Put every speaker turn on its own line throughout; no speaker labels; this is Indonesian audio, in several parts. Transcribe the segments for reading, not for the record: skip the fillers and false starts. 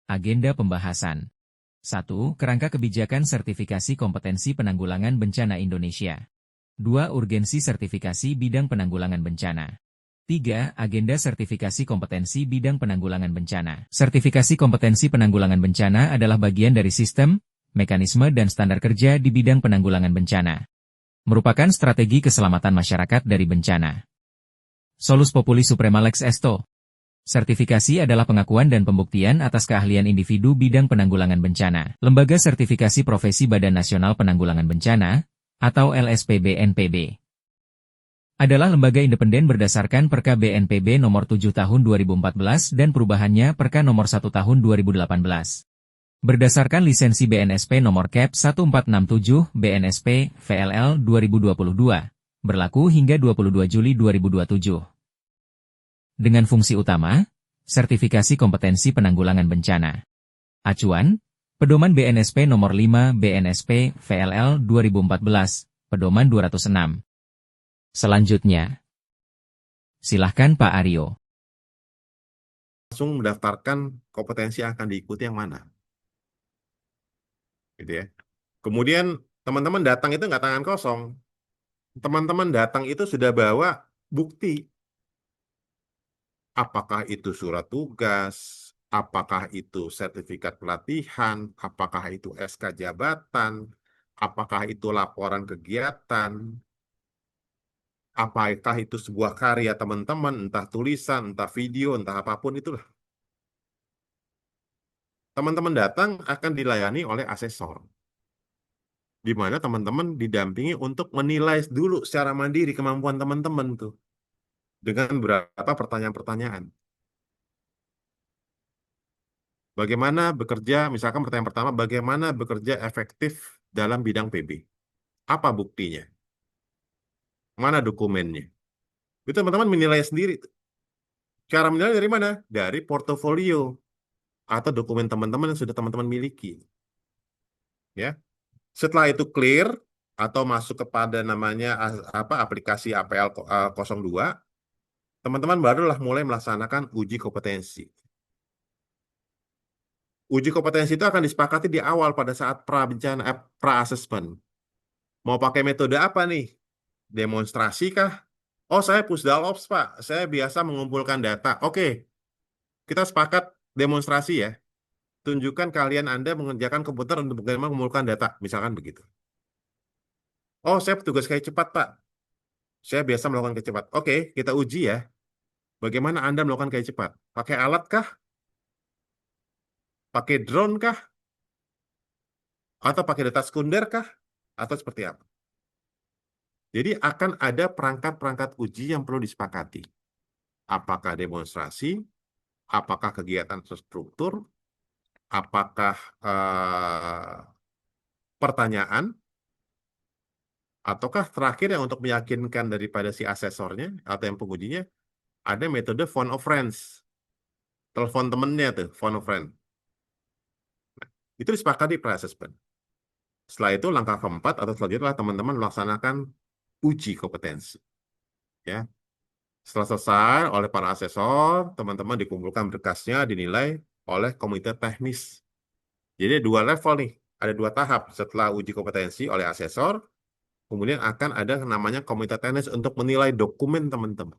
Agenda pembahasan. 1. Kerangka kebijakan sertifikasi kompetensi penanggulangan bencana Indonesia. 2. Urgensi sertifikasi bidang penanggulangan bencana. 3. Agenda sertifikasi kompetensi bidang penanggulangan bencana. Sertifikasi kompetensi penanggulangan bencana adalah bagian dari sistem, mekanisme dan standar kerja di bidang penanggulangan bencana. Merupakan strategi keselamatan masyarakat dari bencana. Solus Populi Suprema Lex Esto. Sertifikasi adalah pengakuan dan pembuktian atas keahlian individu bidang penanggulangan bencana. Lembaga Sertifikasi Profesi Badan Nasional Penanggulangan Bencana, atau LSPB-NPB, adalah lembaga independen berdasarkan Perka BNPB Nomor 7 Tahun 2014 dan perubahannya Perka Nomor 1 Tahun 2018. Berdasarkan lisensi BNSP Nomor Cap 1467 BNSP VLL 2022, berlaku hingga 22 Juli 2027. Dengan fungsi utama, sertifikasi kompetensi penanggulangan bencana. Acuan, Pedoman BNSP Nomor 5 BNSP VLL 2014, Pedoman 206. Selanjutnya, silahkan Pak Aryo.
Langsung mendaftarkan kompetensi yang akan diikuti yang mana. Gitu ya. Kemudian teman-teman datang itu nggak tangan kosong. Teman-teman datang itu sudah bawa bukti. Apakah itu surat tugas, apakah itu sertifikat pelatihan, apakah itu SK jabatan, apakah itu laporan kegiatan, apakah itu sebuah karya teman-teman, entah tulisan, entah video, entah apapun itulah. Teman-teman datang akan dilayani oleh asesor, di mana teman-teman didampingi untuk menilai dulu secara mandiri kemampuan teman-teman tuh, dengan beberapa pertanyaan-pertanyaan. Bagaimana bekerja, misalkan pertanyaan pertama, bagaimana bekerja efektif dalam bidang PB? Apa buktinya? Mana dokumennya? Itu teman-teman menilai sendiri. Cara menilai dari mana? Dari portofolio atau dokumen teman-teman yang sudah teman-teman miliki. Ya. Setelah itu clear atau masuk kepada namanya aplikasi APL 02, teman-teman barulah mulai melaksanakan uji kompetensi. Uji kompetensi itu akan disepakati di awal pada saat pra-assessment. Mau pakai metode apa nih? Demonstrasi kah? Oh, saya Pusdalops, Pak. Saya biasa mengumpulkan data. Oke, kita sepakat demonstrasi ya. Tunjukkan kalian Anda mengerjakan komputer untuk bagaimana mengumpulkan data. Misalkan begitu. Oh, saya petugas kayak cepat, Pak. Saya biasa melakukan kayak cepat. Oke, kita uji ya. Bagaimana Anda melakukan kayak cepat? Pakai alat kah? Pakai drone kah? Atau pakai data sekunder kah? Atau seperti apa? Jadi akan ada perangkat-perangkat uji yang perlu disepakati. Apakah demonstrasi? Apakah kegiatan terstruktur? Apakah pertanyaan? Ataukah terakhir yang untuk meyakinkan daripada si asesornya atau yang pengujinya, ada metode phone of friends. Telepon temennya tuh, phone of friend. Nah, itu disepakati pre-assessment. Setelah itu langkah keempat atau selanjutnya teman-teman melaksanakan uji kompetensi. Ya. Setelah selesai oleh para asesor, teman-teman dikumpulkan berkasnya, dinilai oleh komite teknis. Jadi dua level nih, ada dua tahap. Setelah uji kompetensi oleh asesor, kemudian akan ada namanya komite teknis untuk menilai dokumen teman-teman.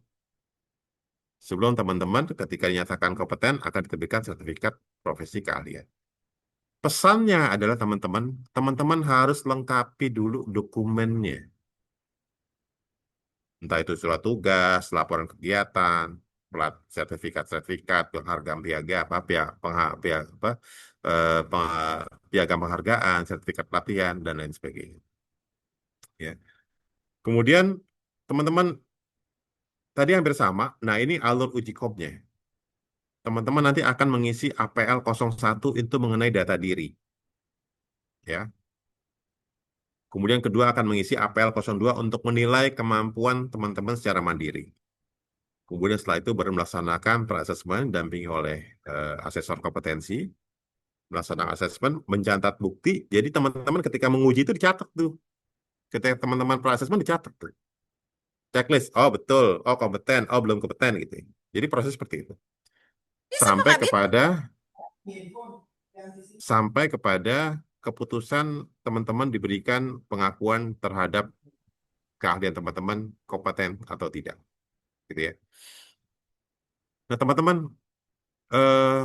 Sebelum teman-teman ketika dinyatakan kompeten akan diterbitkan sertifikat profesi keahlian. Pesannya adalah teman-teman harus lengkapi dulu dokumennya. Entah itu surat tugas, laporan kegiatan, sertifikat, penghargaan piagam penghargaan, sertifikat pelatihan, dan lain sebagainya. Ya. Kemudian teman-teman tadi hampir sama. Nah, ini alur uji komnya. Teman-teman nanti akan mengisi APL 01 itu mengenai data diri. Ya. Kemudian kedua akan mengisi APL 02 untuk menilai kemampuan teman-teman secara mandiri. Kemudian setelah itu baru melaksanakan pra-assessment dampingi oleh asesor kompetensi, melaksanakan asesmen, mencatat bukti. Jadi teman-teman ketika menguji itu dicatat tuh. Ketika teman-teman pra-assessment dicatat tuh. Checklist, oh betul, oh kompeten, oh belum kompeten gitu. Jadi proses seperti itu. Sampai kepada sampai kepada keputusan teman-teman diberikan pengakuan terhadap keahlian teman-teman kompeten atau tidak, gitu ya. Nah, teman-teman,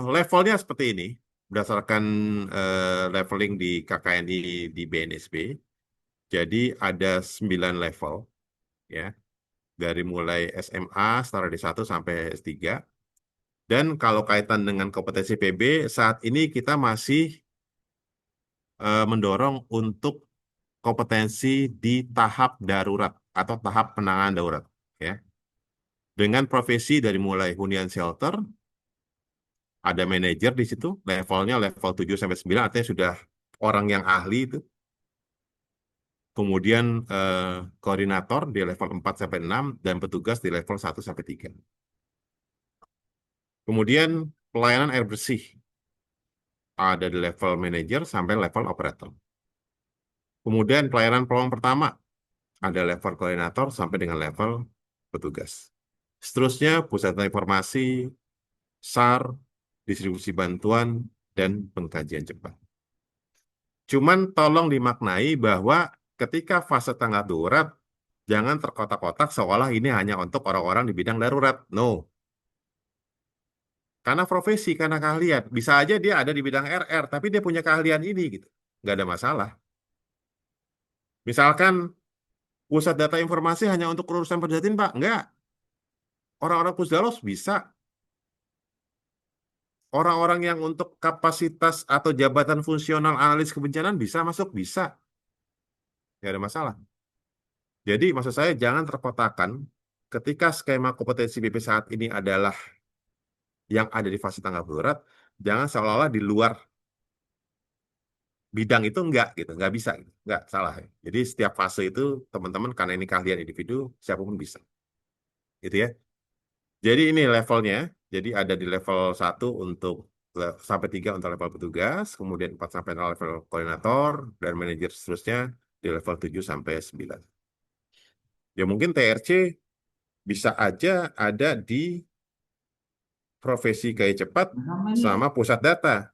levelnya seperti ini berdasarkan leveling di KKNI di BNSP. Jadi ada 9 level, ya, dari mulai SMA, setara D1 sampai S3. Dan kalau kaitan dengan kompetensi PB, saat ini kita masih mendorong untuk kompetensi di tahap darurat atau tahap penanganan darurat, ya. Dengan profesi dari mulai hunian shelter, ada manajer di situ, levelnya level 7 sampai 9, artinya sudah orang yang ahli itu. Kemudian koordinator di level 4 sampai 6 dan petugas di level 1 sampai 3. Kemudian pelayanan air bersih ada di level manajer sampai level operator. Kemudian pelayanan peluang pertama ada level koordinator sampai dengan level petugas. Seterusnya pusat informasi, SAR, distribusi bantuan, dan pengkajian cepat. Cuman tolong dimaknai bahwa ketika fase tanggap darurat, jangan terkotak-kotak seolah ini hanya untuk orang-orang di bidang darurat. No. Karena profesi, karena keahlian. Bisa aja dia ada di bidang RR, tapi dia punya keahlian ini, gitu. Nggak ada masalah. Misalkan pusat data informasi hanya untuk urusan Perjatin, Pak. Enggak. Orang-orang Pusdalos bisa. Orang-orang yang untuk kapasitas atau jabatan fungsional analis kebencanaan bisa masuk, bisa. Nggak ada masalah. Jadi maksud saya jangan terkotakan ketika skema kompetensi BP saat ini adalah yang ada di fase tanggap darurat, jangan seolah-olah di luar bidang itu enggak gitu, enggak bisa gitu. Enggak, salah ya. Jadi setiap fase itu teman-teman karena ini keahlian individu, siapapun bisa. Gitu ya. Jadi ini levelnya, jadi ada di level 1 untuk sampai 3 untuk level petugas, kemudian 4 sampai 6 level koordinator, dan manajer seterusnya di level 7 sampai 9. Ya mungkin TRC bisa aja ada di profesi gaya cepat sama pusat data.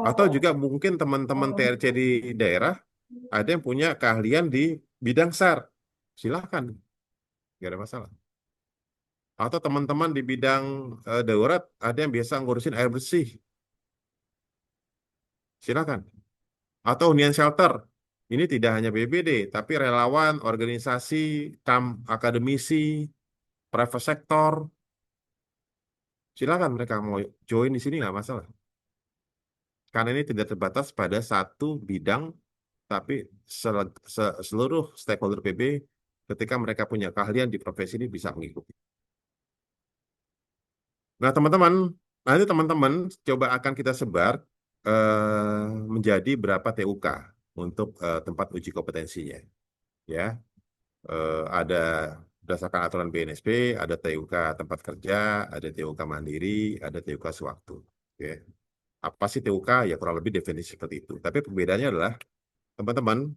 Atau juga mungkin teman-teman TRC di daerah ada yang punya keahlian di bidang SAR. Silakan, nggak ada masalah. Atau teman-teman di bidang darurat ada yang biasa ngurusin air bersih. Silakan. Atau hunian shelter. Ini tidak hanya BPD, tapi relawan, organisasi, akademisi, private sector. Silakan mereka mau join di sini nggak masalah. Karena ini tidak terbatas pada satu bidang, tapi seluruh stakeholder PB ketika mereka punya keahlian di profesi ini bisa mengikuti. Nah, teman-teman, nanti teman-teman coba akan kita sebar menjadi berapa TUK untuk tempat uji kompetensinya. Ya, ada berdasarkan aturan BNSP, ada TUK tempat kerja, ada TUK mandiri, ada TUK sewaktu. Oke. Apa sih TUK? Ya kurang lebih definisi seperti itu. Tapi perbedaannya adalah, teman-teman,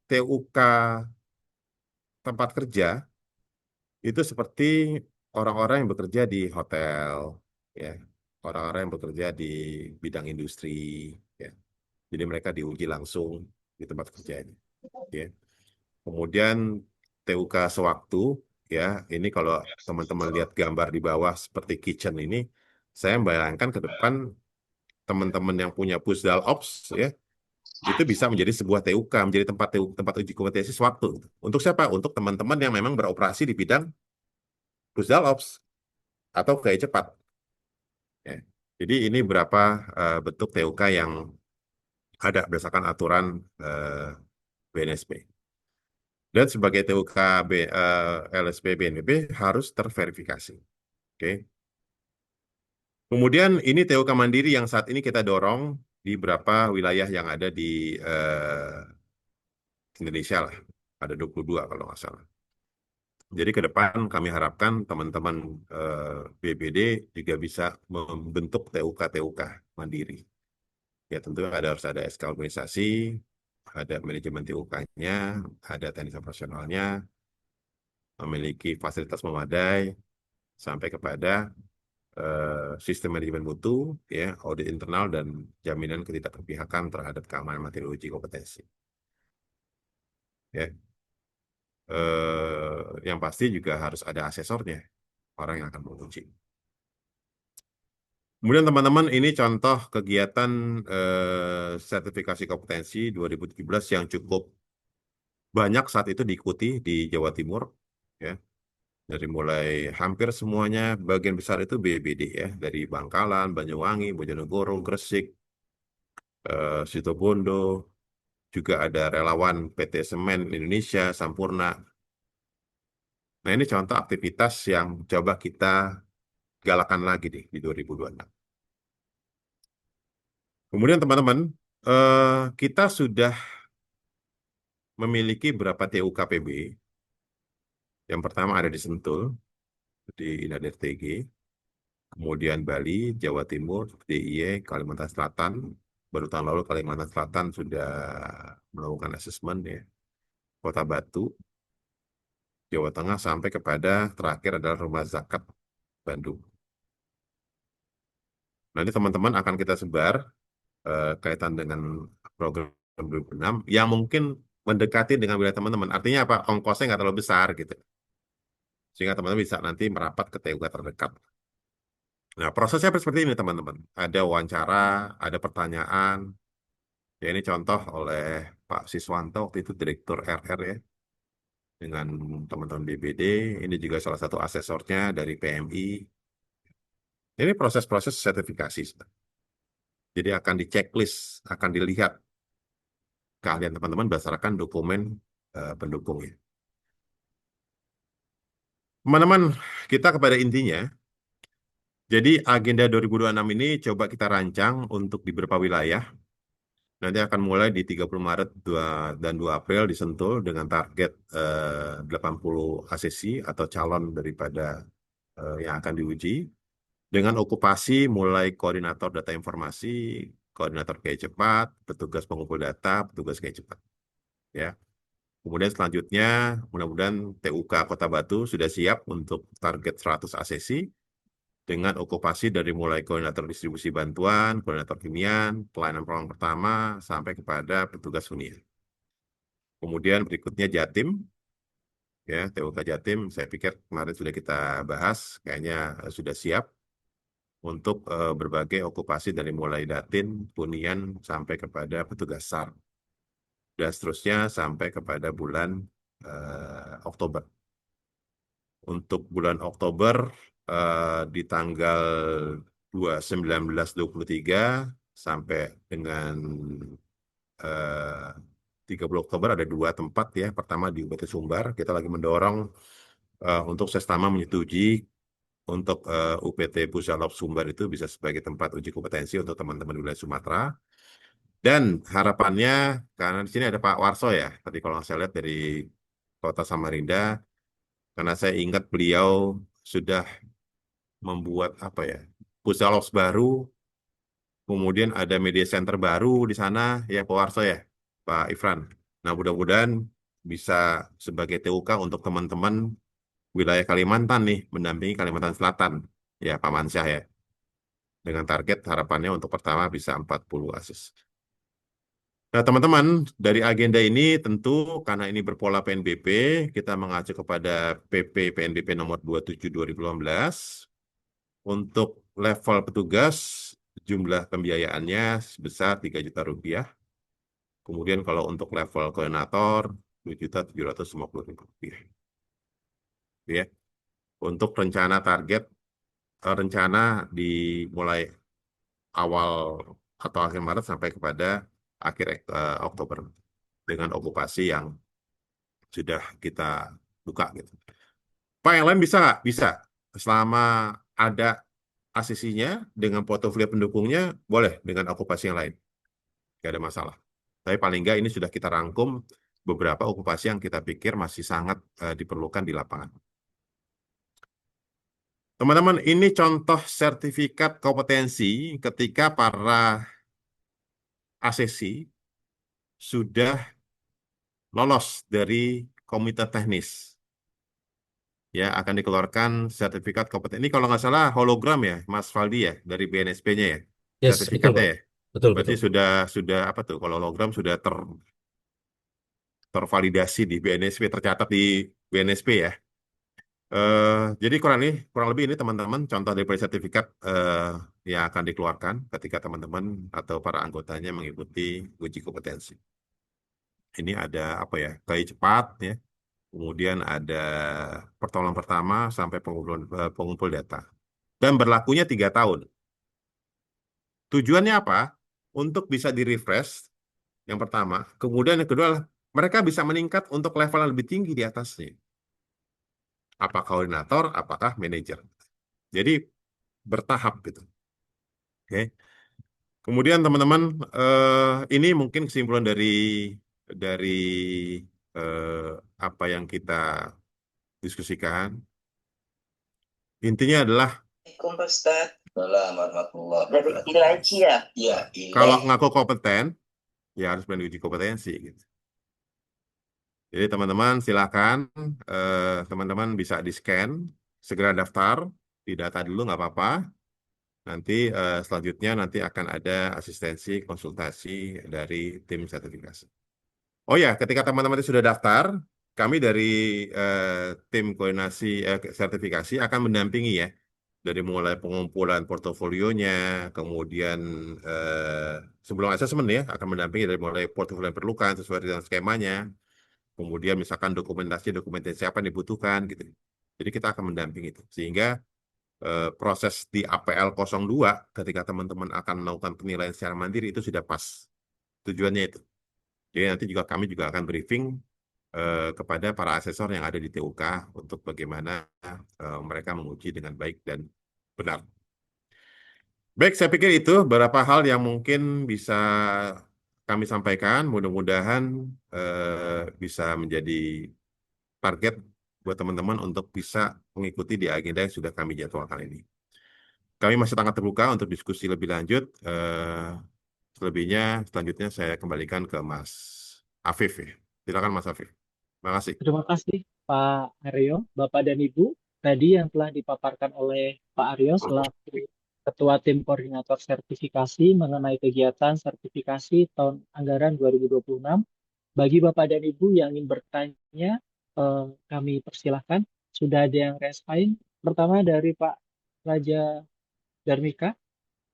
TUK tempat kerja itu seperti orang-orang yang bekerja di hotel, ya, orang-orang yang bekerja di bidang industri, ya. Jadi mereka diuji langsung di tempat kerjanya, ya. Kemudian TUK sewaktu, ya, ini kalau teman-teman lihat gambar di bawah seperti kitchen ini, saya bayangkan ke depan teman-teman yang punya Pusdal Ops, ya, itu bisa menjadi sebuah TUK, menjadi tempat uji kompetensi sewaktu. Untuk siapa? Untuk teman-teman yang memang beroperasi di bidang Pusdal Ops atau gaya cepat. Ya. Jadi ini berapa bentuk TUK yang ada berdasarkan aturan BNSP. Dan sebagai TUK LSP BNPB harus terverifikasi. Oke. Kemudian ini TUK mandiri yang saat ini kita dorong di beberapa wilayah yang ada di Indonesia lah. Ada 22 kalau nggak salah. Jadi ke depan kami harapkan teman-teman BPD juga bisa membentuk TUK-TUK mandiri. Ya tentu harus ada SK organisasi, ada manajemen TUK-nya, ada teknis operasionalnya, memiliki fasilitas memadai, sampai kepada sistem manajemen mutu, ya, audit internal, dan jaminan ketidakberpihakan terhadap keamanan materi uji kompetensi. Ya, yang pasti juga harus ada asesornya, orang yang akan menguji. Kemudian teman-teman, ini contoh kegiatan sertifikasi kompetensi 2017 yang cukup banyak saat itu diikuti di Jawa Timur, ya. Dari mulai hampir semuanya, bagian besar itu BBD, ya, dari Bangkalan, Banyuwangi, Bojonegoro, Gresik, Situbondo, juga ada relawan PT Semen Indonesia, Sampurna. Nah, ini contoh aktivitas yang coba kita galakan lagi nih di 2026. Kemudian teman-teman, kita sudah memiliki berapa TUKPB. Yang pertama ada di Sentul, di Inader TG, kemudian Bali, Jawa Timur, DIY, Kalimantan Selatan. Baru tahun lalu Kalimantan Selatan sudah melakukan asesmen, ya. Kota Batu, Jawa Tengah, sampai kepada terakhir adalah Rumah Zakat Bandung. Nanti teman-teman akan kita sebar kaitan dengan program 2006 yang mungkin mendekati dengan wilayah teman-teman. Artinya apa? Ongkosnya nggak terlalu besar gitu. Sehingga teman-teman bisa nanti merapat ke TUK terdekat. Nah, prosesnya seperti ini teman-teman. Ada wawancara, ada pertanyaan. Ya, ini contoh oleh Pak Siswanto, waktu itu Direktur RR, ya, dengan teman-teman BBD. Ini juga salah satu asesornya dari PMI. Ini proses-proses sertifikasi. Jadi akan di-checklist, akan dilihat keahlian teman-teman berdasarkan dokumen pendukungnya. Teman-teman, kita kepada intinya, jadi agenda 2026 ini coba kita rancang untuk di beberapa wilayah. Nanti akan mulai di 30 Maret dan 2 April di Sentul dengan target 80 ACC atau calon daripada yang akan diuji. Dengan okupasi mulai koordinator data informasi, koordinator kiai cepat, petugas pengumpul data, petugas kiai cepat. Ya. Kemudian selanjutnya, mudah-mudahan TUK Kota Batu sudah siap untuk target 100 ACC dengan okupasi dari mulai koordinator distribusi bantuan, koordinator kimian, pelayanan penolong pertama, sampai kepada petugas hunian. Kemudian berikutnya Jatim, ya, TUK Jatim, saya pikir kemarin sudah kita bahas, kayaknya sudah siap untuk berbagai okupasi dari mulai Datin, hunian, sampai kepada petugas SAR, dan seterusnya sampai kepada bulan Oktober. Untuk bulan Oktober di tanggal 19-23 sampai dengan 30 Oktober ada 2 tempat, ya. Pertama di UPT Sumbar, kita lagi mendorong untuk Sestama menyetujui untuk UPT Pusalop Sumbar itu bisa sebagai tempat uji kompetensi untuk teman-teman di wilayah Sumatera. Dan harapannya, karena di sini ada Pak Warso, ya, tadi kalau saya lihat dari Kota Samarinda, karena saya ingat beliau sudah membuat apa, ya, Pusalops baru, kemudian ada media center baru di sana, ya Pak Warso, ya, Pak Ifran. Nah, mudah-mudahan bisa sebagai TUK untuk teman-teman wilayah Kalimantan nih, mendampingi Kalimantan Selatan, ya Pak Mansyah, ya. Dengan target harapannya untuk pertama bisa 40 ASIS. Nah, teman-teman, dari agenda ini tentu karena ini berpola PNBP, kita mengacu kepada PP PNBP nomor 27 2018. Untuk level petugas, jumlah pembiayaannya sebesar 3 juta rupiah. Kemudian kalau untuk level koordinator, 2.750.000 rupiah. Ya. Untuk rencana target, rencana dimulai awal atau akhir Maret sampai kepada akhir Oktober dengan okupasi yang sudah kita buka gitu. Pak, yang lain bisa nggak? Bisa. Selama ada ACC-nya dengan portofolio pendukungnya, boleh dengan okupasi yang lain. Nggak ada masalah. Tapi paling nggak ini sudah kita rangkum beberapa okupasi yang kita pikir masih sangat diperlukan di lapangan. Teman-teman, ini contoh sertifikat kompetensi ketika para ACC sudah lolos dari komite teknis. ya akan dikeluarkan sertifikat kompeten. Ini kalau nggak salah hologram ya, Mas Faldi ya, dari BNSP-nya ya,
Yes, betul
sertifikatnya
Pak.
ya.
Betul,
Berarti
betul.
sudah apa tuh? Kalau hologram sudah tervalidasi di BNSP, tercatat di BNSP ya. Jadi kurang lebih ini teman-teman contoh dari sertifikat yang akan dikeluarkan ketika teman-teman atau para anggotanya mengikuti uji kompetensi. Ini ada apa ya? KI cepat ya. Kemudian ada pertolongan pertama sampai pengumpul data. Dan berlakunya 3 tahun. Tujuannya apa? Untuk bisa di-refresh, yang pertama. Kemudian yang kedua adalah mereka bisa meningkat untuk level yang lebih tinggi di atasnya. Apakah koordinator, apakah manajer. Jadi bertahap gitu. Oke. Kemudian teman-teman, ini mungkin kesimpulan dari apa yang kita diskusikan. Intinya adalah
Assalamualaikum Pak Ustadz. Waalaikumsalam warahmatullahi wabarakatuh. Ini lagi ya? Iya, ini.
kalau ngaku kompeten, ya harus melalui uji kompetensi gitu. Jadi teman-teman silakan, teman-teman bisa di-scan, segera daftar, di data dulu nggak apa-apa. Nanti selanjutnya nanti akan ada asistensi konsultasi dari tim sertifikasi. Oh ya, ketika teman-teman itu sudah daftar, kami dari tim koordinasi sertifikasi akan mendampingi ya, dari mulai pengumpulan portofolionya, kemudian sebelum asesmen ya, akan mendampingi dari mulai portofolio yang diperlukan sesuai dengan skemanya, kemudian misalkan dokumentasi apa yang dibutuhkan gitu. Jadi kita akan mendampingi itu, sehingga proses di APL 02 ketika teman-teman akan melakukan penilaian secara mandiri itu sudah pas. Tujuannya itu. Jadi nanti juga kami juga akan briefing kepada para asesor yang ada di TUK untuk bagaimana mereka menguji dengan baik dan benar. Baik, saya pikir itu beberapa hal yang mungkin bisa kami sampaikan. Mudah-mudahan bisa menjadi target buat teman-teman untuk bisa mengikuti di agenda yang sudah kami jadwalkan ini. Kami masih sangat terbuka untuk diskusi lebih lanjut. Selebihnya, selanjutnya saya kembalikan ke Mas Afif ya. Silakan Mas Afif. Terima kasih.
Terima kasih Pak Aryo, Bapak dan Ibu. Tadi yang telah dipaparkan oleh Pak Aryo selaku Ketua Tim Koordinator Sertifikasi mengenai kegiatan sertifikasi tahun anggaran 2026. Bagi Bapak dan Ibu yang ingin bertanya, kami persilahkan. Sudah ada yang raise hand. Pertama dari Pak Raja Darmika,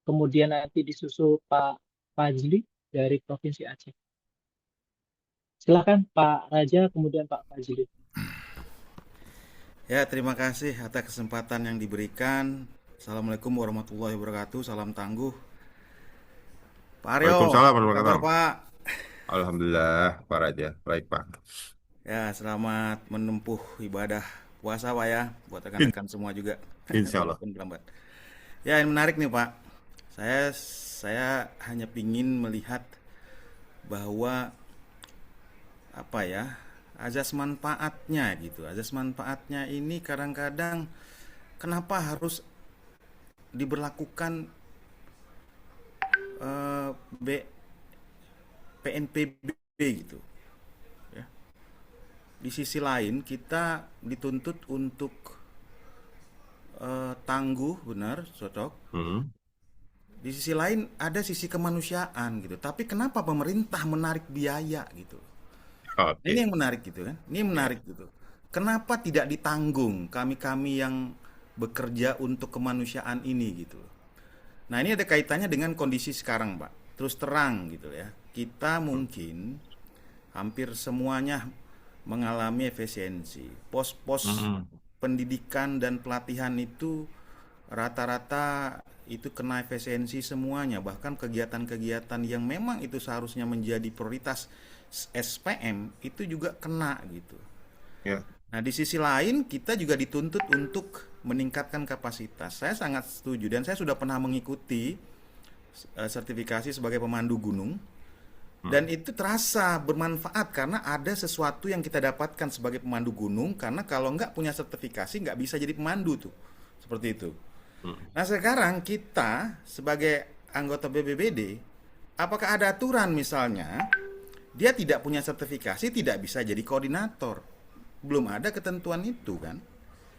kemudian nanti disusul Pak Fajli dari Provinsi Aceh. Silakan Pak Raja, kemudian Pak Fajli.
Ya, terima kasih atas kesempatan yang diberikan. Assalamualaikum warahmatullahi wabarakatuh. Salam tangguh. Pak Aryo,
Waalaikumsalam
apa
warahmatullahi
kabar
wabarakatuh.
Pak?
Alhamdulillah, Pak Raja. Baik, Pak.
Ya, selamat menempuh ibadah puasa Pak ya, buat rekan-rekan semua juga.
Insya Allah.
Walaupun terlambat. Ya, ini menarik nih Pak. Saya hanya pingin melihat bahwa apa ya, azas manfaatnya gitu. Azas manfaatnya ini kadang-kadang kenapa harus diberlakukan PNPB gitu ya. Di sisi lain kita dituntut untuk tangguh, benar, cocok. Di sisi lain ada sisi kemanusiaan gitu. Tapi kenapa pemerintah menarik biaya gitu?
Oke.
Ini yang menarik gitu kan. Ini menarik gitu. Kenapa tidak ditanggung kami-kami yang bekerja untuk kemanusiaan ini gitu. Nah, ini ada kaitannya dengan kondisi sekarang, Pak. Terus terang gitu ya. Kita mungkin hampir semuanya mengalami efisiensi. Pos-pos pendidikan dan pelatihan itu rata-rata itu kena efisiensi semuanya. Bahkan kegiatan-kegiatan yang memang itu seharusnya menjadi prioritas SPM itu juga kena gitu.
Ya.
Nah, di sisi lain kita juga dituntut untuk meningkatkan kapasitas. Saya sangat setuju dan saya sudah pernah mengikuti sertifikasi sebagai pemandu gunung. Dan itu terasa bermanfaat karena ada sesuatu yang kita dapatkan sebagai pemandu gunung, karena kalau nggak punya sertifikasi nggak bisa jadi pemandu tuh. Seperti itu. Nah, sekarang kita sebagai anggota BPBD, apakah ada aturan misalnya dia tidak punya sertifikasi tidak bisa jadi koordinator? Belum ada ketentuan itu kan.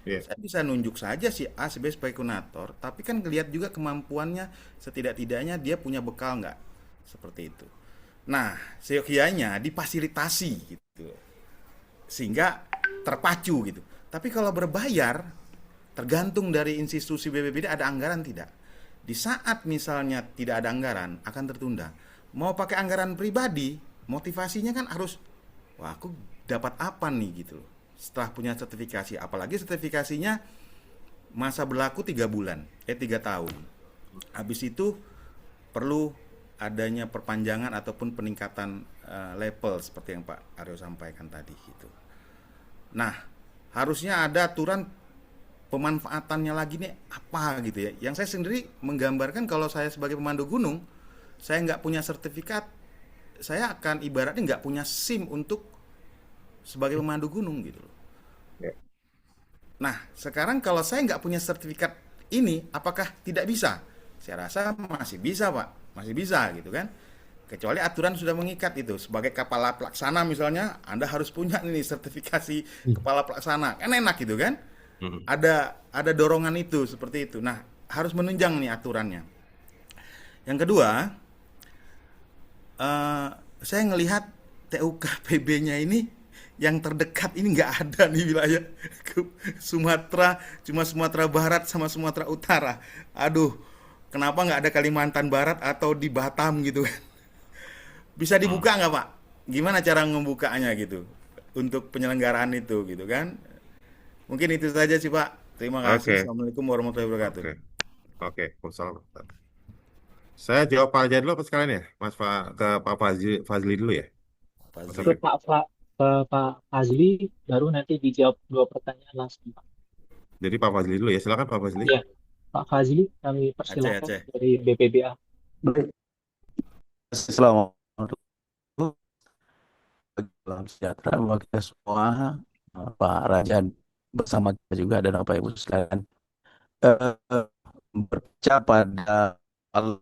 Iya.
Saya bisa nunjuk saja si A, si B sebagai koordinator, tapi kan lihat juga kemampuannya, setidak-tidaknya dia punya bekal nggak, seperti itu. Nah, seyogianya difasilitasi gitu, sehingga terpacu gitu. Tapi kalau berbayar, tergantung dari institusi BPBD ada anggaran tidak. Di saat misalnya tidak ada anggaran, akan tertunda. Mau pakai anggaran pribadi, motivasinya kan harus, wah aku dapat apa nih gitu loh. Setelah punya sertifikasi, apalagi sertifikasinya masa berlaku 3 bulan, 3 tahun. Habis itu perlu adanya perpanjangan ataupun peningkatan level seperti yang Pak Aryo sampaikan tadi gitu. Nah, harusnya ada aturan pemanfaatannya lagi nih apa gitu ya. Yang saya sendiri menggambarkan kalau saya sebagai pemandu gunung, saya nggak punya sertifikat, saya akan ibaratnya nggak punya SIM untuk sebagai pemandu gunung gitu loh.
Ya.
Nah, sekarang kalau saya nggak punya sertifikat ini, apakah tidak bisa? Saya rasa masih bisa, Pak. Masih bisa gitu kan. Kecuali aturan sudah mengikat itu. Sebagai kepala pelaksana misalnya, Anda harus punya nih sertifikasi kepala pelaksana. Kan enak gitu kan.
Mhm.
Ada dorongan itu seperti itu. Nah, harus menunjang nih aturannya. Yang kedua, saya ngelihat TUK PB-nya ini yang terdekat ini nggak ada nih wilayah ke Sumatera, cuma Sumatera Barat sama Sumatera Utara. Aduh, kenapa nggak ada Kalimantan Barat atau di Batam gitu kan? Bisa dibuka nggak Pak? Gimana cara membukanya gitu untuk penyelenggaraan itu gitu kan? Mungkin itu saja sih Pak. Terima kasih.
Oke,
Assalamualaikum warahmatullahi wabarakatuh.
oke, oke. Waalaikumsalam. Saya jawab Pak aja dulu apa sekalian ya, Mas Pak ke Pak Fazli dulu ya,
Pak
Mas
Zli.
Ke
Taufik.
Pak Fazli, baru nanti dijawab 2 pertanyaan langsung, Pak.
Jadi Pak Fazli dulu ya, silakan Pak Fazli.
Ya, Pak Fazli, kami
Aceh,
persilakan
Aceh.
dari BPBA.
Assalamualaikum salam sejahtera bagi kita semua, Pak Raja bersama kita juga dan Bapak Ibu sekalian. Berkaca pada hal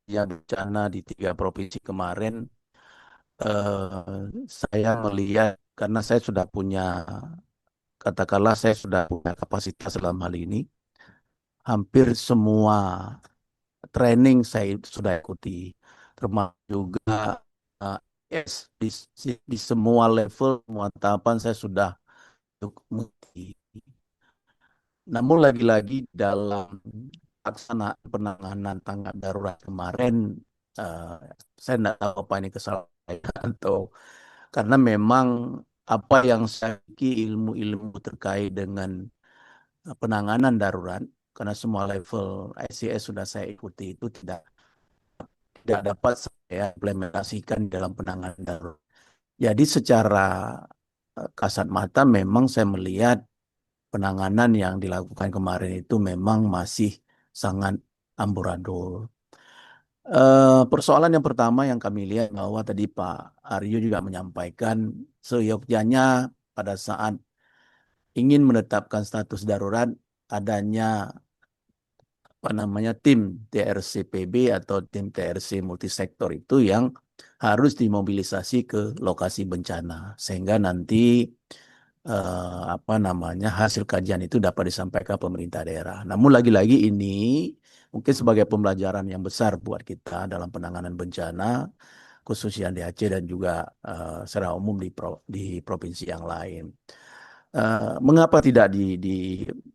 yang bencana di 3 provinsi kemarin, saya melihat karena saya sudah punya, katakanlah saya sudah punya kapasitas dalam hal ini, hampir semua training saya sudah ikuti, termasuk juga di semua level, semua tahapan saya sudah mengikuti. Namun lagi-lagi dalam pelaksanaan penanganan tanggap darurat kemarin, saya tidak tahu apa ini kesalahan saya atau karena memang apa yang saya miliki ilmu-ilmu terkait dengan penanganan darurat, karena semua level ICS sudah saya ikuti, itu tidak dapat saya implementasikan dalam penanganan darurat. Jadi secara kasat mata memang saya melihat penanganan yang dilakukan kemarin itu memang masih sangat amburadul. Persoalan yang pertama yang kami lihat bahwa tadi Pak Aryo juga menyampaikan seyogyanya pada saat ingin menetapkan status darurat adanya tim TRC-PB atau tim TRC multisektor itu yang harus dimobilisasi ke lokasi bencana sehingga nanti hasil kajian itu dapat disampaikan pemerintah daerah. Namun lagi-lagi ini mungkin sebagai pembelajaran yang besar buat kita dalam penanganan bencana khususnya di Aceh dan juga secara umum di provinsi yang lain. Mengapa tidak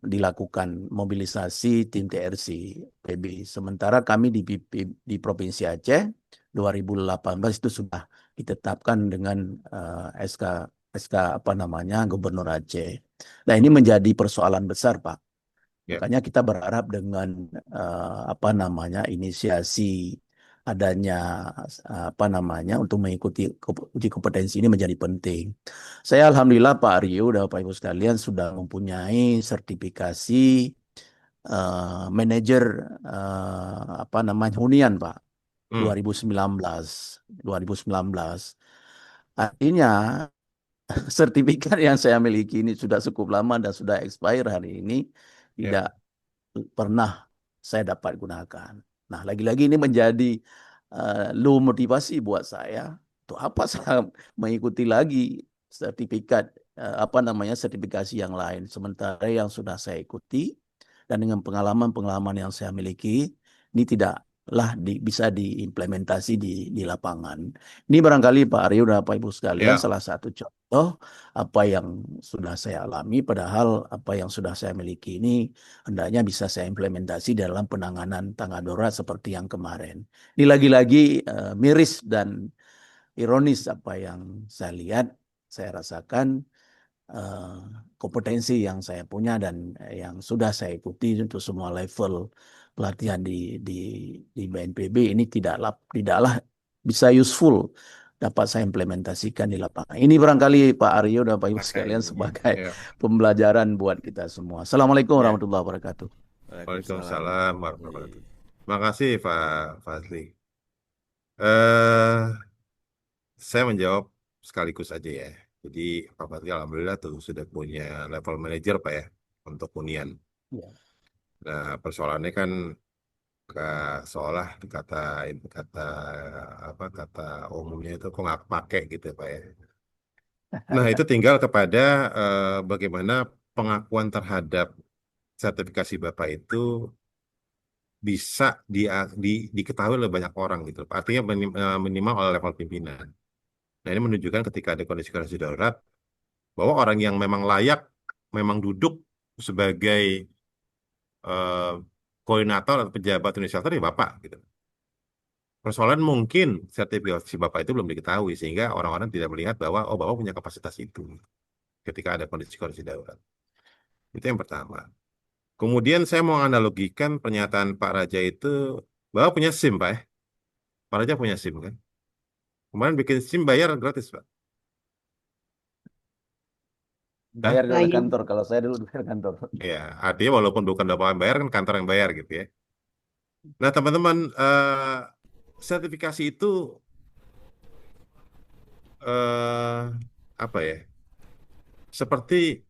dilakukan mobilisasi tim TRC PB? Sementara kami di Provinsi Aceh 2018 itu sudah ditetapkan dengan SK Gubernur Aceh. Nah, ini menjadi persoalan besar, Pak.
Ya.
Makanya kita berharap dengan inisiasi adanya untuk mengikuti uji kompetensi ini menjadi penting. Saya alhamdulillah Pak Aryo dan Bapak Ibu sekalian sudah mempunyai sertifikasi manajer hunian Pak 2019. Artinya sertifikat yang saya miliki ini sudah cukup lama dan sudah expire hari ini, tidak pernah saya dapat gunakan. Nah, lagi-lagi ini menjadi low motivasi buat saya. Untuk apa saya mengikuti lagi sertifikat apa namanya sertifikasi yang lain. Sementara yang sudah saya ikuti dan dengan pengalaman-pengalaman yang saya miliki, ini tidaklah bisa diimplementasi di lapangan. Ini barangkali Pak Aryo dan Bapak Ibu sekalian
Ya,
salah satu contoh apa yang sudah saya alami, padahal apa yang sudah saya miliki ini hendaknya bisa saya implementasi dalam penanganan tanggap darurat seperti yang kemarin. Ini lagi-lagi miris dan ironis apa yang saya lihat, saya rasakan eh, kompetensi yang saya punya dan yang sudah saya ikuti untuk semua level pelatihan di BNPB ini tidaklah bisa useful dapat saya implementasikan di lapangan. Ini barangkali Pak Aryo dan Pak Ibu sekalian sebagai
ya,
pembelajaran buat kita semua. Assalamualaikum
Ya.
warahmatullahi wabarakatuh.
Waalaikumsalam warahmatullahi wabarakatuh. Terima kasih Pak Fazli. Eh, saya menjawab sekaligus aja ya. Jadi Pak Fazli alhamdulillah tuh sudah punya level manager Pak ya untuk hunian.
Ya.
Nah, persoalannya kan seolah kata apa kata umumnya itu kok nggak pakai gitu Pak ya. Nah, itu tinggal kepada bagaimana pengakuan terhadap sertifikasi Bapak itu bisa diketahui oleh banyak orang gitu. Artinya minimal oleh level pimpinan. Nah, ini menunjukkan ketika ada kondisi-kondisi darurat bahwa orang yang memang layak memang duduk sebagai eh, koordinator atau pejabat inisiator ya Bapak gitu. Persoalan mungkin sertifikasi Bapak itu belum diketahui sehingga orang-orang tidak melihat bahwa oh Bapak punya kapasitas itu ketika ada kondisi-kondisi darurat. Itu yang pertama. Kemudian saya mau analogikan pernyataan Pak Raja itu Bapak punya SIM Pak ya. Pak Raja punya SIM kan. Kemarin bikin SIM bayar gratis Pak.
Bayar
Hah?
dari kantor, kalau saya dulu bayar kantor.
Ya, artinya walaupun bukan Bapak yang bayar kan kantor yang bayar gitu ya. Nah teman-teman, sertifikasi itu eh, apa ya? Seperti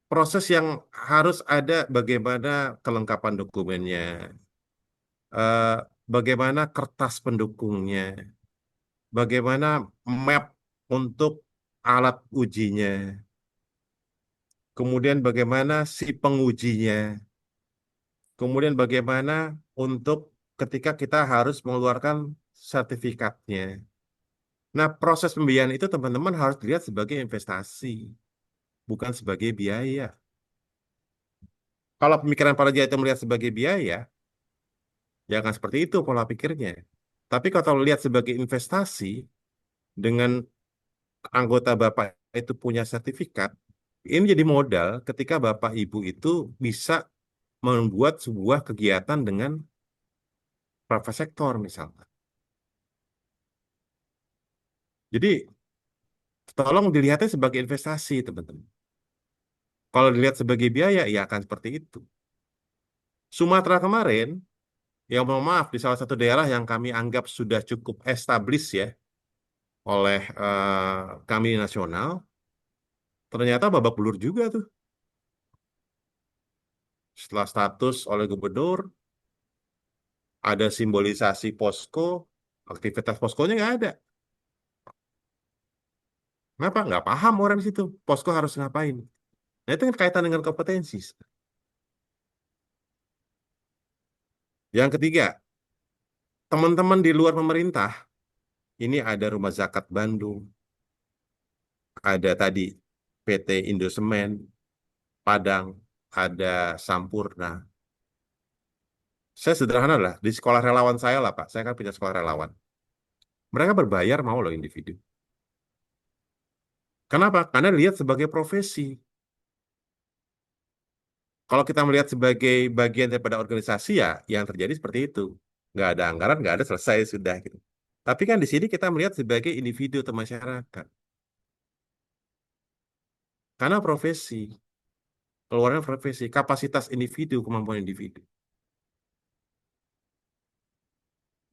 proses yang harus ada bagaimana kelengkapan dokumennya, eh, bagaimana kertas pendukungnya, bagaimana map untuk alat ujinya, kemudian bagaimana si pengujinya, kemudian bagaimana untuk ketika kita harus mengeluarkan sertifikatnya. Nah, proses pembiayaan itu teman-teman harus dilihat sebagai investasi, bukan sebagai biaya. Kalau pemikiran para jahit melihat sebagai biaya, jangan seperti itu pola pikirnya. Tapi kalau lihat sebagai investasi, dengan anggota Bapak itu punya sertifikat, ini jadi modal ketika Bapak Ibu itu bisa membuat sebuah kegiatan dengan private sector misalnya. Jadi, tolong dilihatnya sebagai investasi, teman-teman. Kalau dilihat sebagai biaya, ya akan seperti itu. Sumatera kemarin, ya mohon maaf, di salah satu daerah yang kami anggap sudah cukup established ya, oleh kami nasional, ternyata babak belur juga tuh. Setelah status oleh gubernur, ada simbolisasi posko, aktivitas poskonya nggak ada. Kenapa? Nggak paham orang di situ. Posko harus ngapain. Nah, itu kan kaitan dengan kompetensi. Yang ketiga, teman-teman di luar pemerintah, ini ada Rumah Zakat Bandung, ada tadi PT Indosemen, Padang, ada Sampurna. Saya sederhana lah, di sekolah relawan saya lah Pak, saya kan punya sekolah relawan. Mereka berbayar mau loh individu. Kenapa? Karena lihat sebagai profesi. Kalau kita melihat sebagai bagian daripada organisasi ya, yang terjadi seperti itu. Nggak ada anggaran, nggak ada selesai sudah gitu. Tapi kan di sini kita melihat sebagai individu atau masyarakat. Karena profesi, keluarnya profesi, kapasitas individu, kemampuan individu.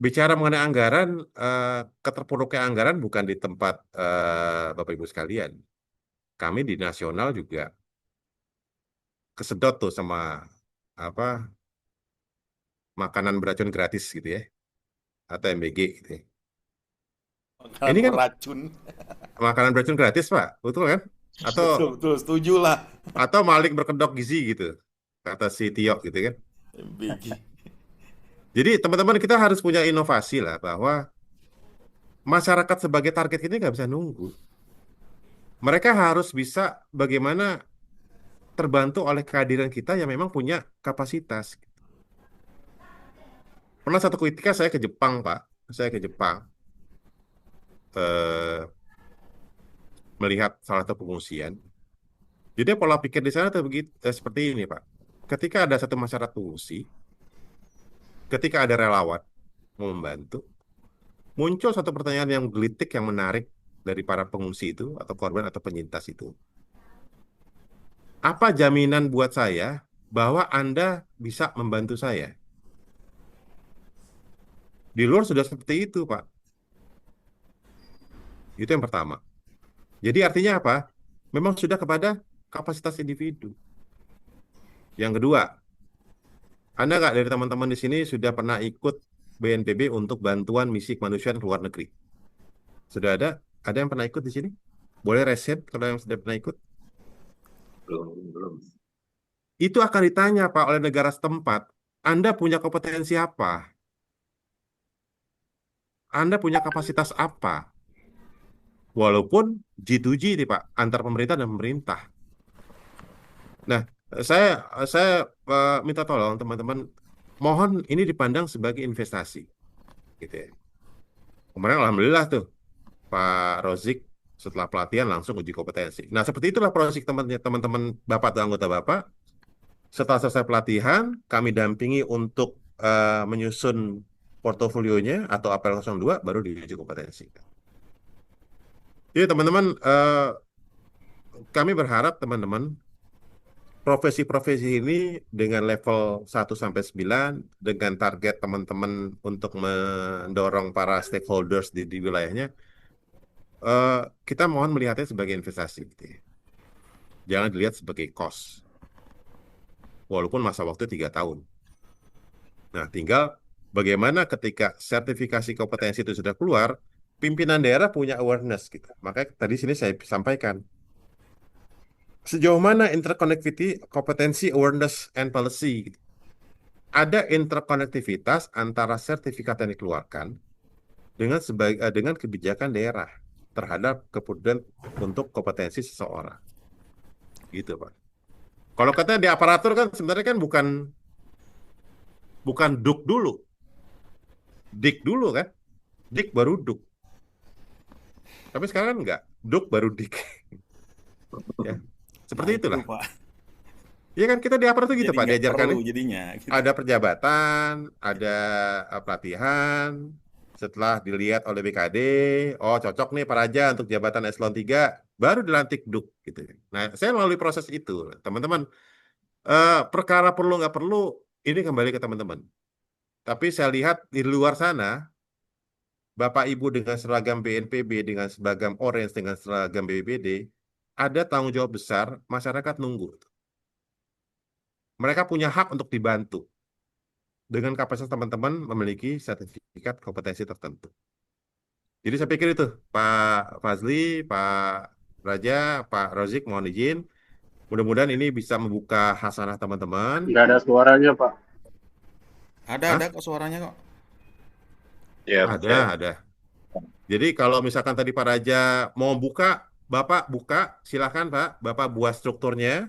Bicara mengenai anggaran, keterpurukan anggaran bukan di tempat Bapak Ibu sekalian. Kami di nasional juga kesedot tuh sama apa makanan beracun gratis gitu ya, atau MBG gitu ya.
Makanan
Ini kan
beracun.
makanan beracun gratis Pak, betul kan? Atau
Betul, setuju lah.
Malik berkedok gizi gitu, kata si Tio gitu kan.
MBG.
Jadi teman-teman kita harus punya inovasi lah bahwa masyarakat sebagai target ini nggak bisa nunggu. Mereka harus bisa bagaimana terbantu oleh kehadiran kita yang memang punya kapasitas. Pernah satu ketika saya ke Jepang, Pak. Saya ke Jepang eh, melihat salah satu pengungsian. Jadi pola pikir di sana tuh begitu seperti ini, Pak. Ketika ada satu masyarakat pengungsi, ketika ada relawan mau membantu, muncul satu pertanyaan yang gelitik yang menarik dari para pengungsi itu atau korban atau penyintas itu. Apa jaminan buat saya bahwa Anda bisa membantu saya? Di luar sudah seperti itu, Pak. Itu yang pertama. Jadi artinya apa? Memang sudah kepada kapasitas individu. Yang kedua, Anda nggak dari teman-teman di sini sudah pernah ikut BNPB untuk bantuan misi kemanusiaan ke luar negeri? Sudah ada? Ada yang pernah ikut di sini? Boleh reset kalau yang sudah pernah ikut?
Belum.
Itu akan ditanya, Pak, oleh negara setempat. Anda punya kompetensi apa? Anda punya kapasitas apa? Walaupun G2G nih, Pak, antar pemerintah dan pemerintah. Nah, saya minta tolong teman-teman, mohon ini dipandang sebagai investasi, gitu ya. Kemarin alhamdulillah tuh Pak Rozik setelah pelatihan langsung uji kompetensi. Nah, seperti itulah proses teman-teman Bapak atau anggota Bapak. Setelah selesai pelatihan, kami dampingi untuk menyusun portofolionya atau APL 02 baru diuji kompetensi. Jadi teman-teman, kami berharap teman-teman profesi-profesi ini dengan level 1 sampai 9 dengan target teman-teman untuk mendorong para stakeholders di wilayahnya, eh, kita mohon melihatnya sebagai investasi, gitu ya. Jangan dilihat sebagai cost, walaupun masa waktu 3 tahun. Nah, tinggal bagaimana ketika sertifikasi kompetensi itu sudah keluar, pimpinan daerah punya awareness gitu. Makanya tadi sini saya sampaikan, sejauh mana interconnectivity, kompetensi, awareness, and policy gitu. Ada interkonektivitas antara sertifikat yang dikeluarkan dengan kebijakan daerah terhadap kemudian untuk kompetensi seseorang. Gitu, Pak. Kalau katanya di aparatur kan sebenarnya kan bukan duk dulu. Dik dulu kan. Dik baru duk. Tapi sekarang kan enggak. Duk baru dik. Ya. Seperti
Nah, itu,
itulah.
Pak.
Ya kan kita di aparatur gitu,
Jadi
Pak,
nggak
diajarkannya.
perlu jadinya. Gitu.
Ada perjabatan, ada pelatihan, setelah dilihat oleh BKD, oh cocok nih Pak Raja untuk jabatan eselon 3, baru dilantik duk gitu. Nah, saya melalui proses itu. Teman-teman, perkara perlu nggak perlu, ini kembali ke teman-teman. Tapi saya lihat di luar sana, Bapak Ibu dengan seragam BNPB, dengan seragam Orange, dengan seragam BPBD, ada tanggung jawab besar, masyarakat nunggu. Mereka punya hak untuk dibantu. Dengan kapasitas teman-teman memiliki sertifikat kompetensi tertentu. Jadi saya pikir itu, Pak Fazli, Pak Raja, Pak Rozik, mohon izin. Mudah-mudahan ini bisa membuka hasanah teman-teman.
Nggak ada suaranya, Pak.
Ada kok suaranya kok.
Ya,
Ada. Jadi kalau misalkan tadi Pak Raja mau buka, Bapak buka, silakan Pak. Bapak buat strukturnya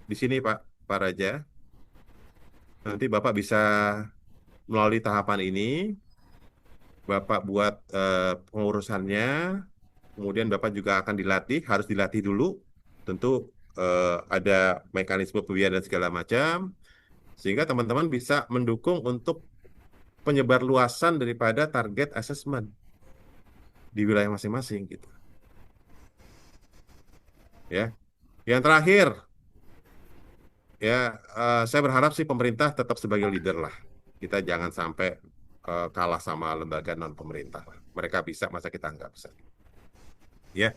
di sini Pak Raja. Nanti Bapak bisa melalui tahapan ini, Bapak buat pengurusannya, kemudian Bapak juga akan dilatih, harus dilatih dulu. Tentu ada mekanisme pembiayaan dan segala macam, sehingga teman-teman bisa mendukung untuk penyebarluasan daripada target assessment di wilayah masing-masing gitu. Ya, yang terakhir, ya saya berharap sih pemerintah tetap sebagai leader lah. Kita jangan sampai kalah sama lembaga non pemerintah. Mereka bisa, masa kita nggak bisa. Ya,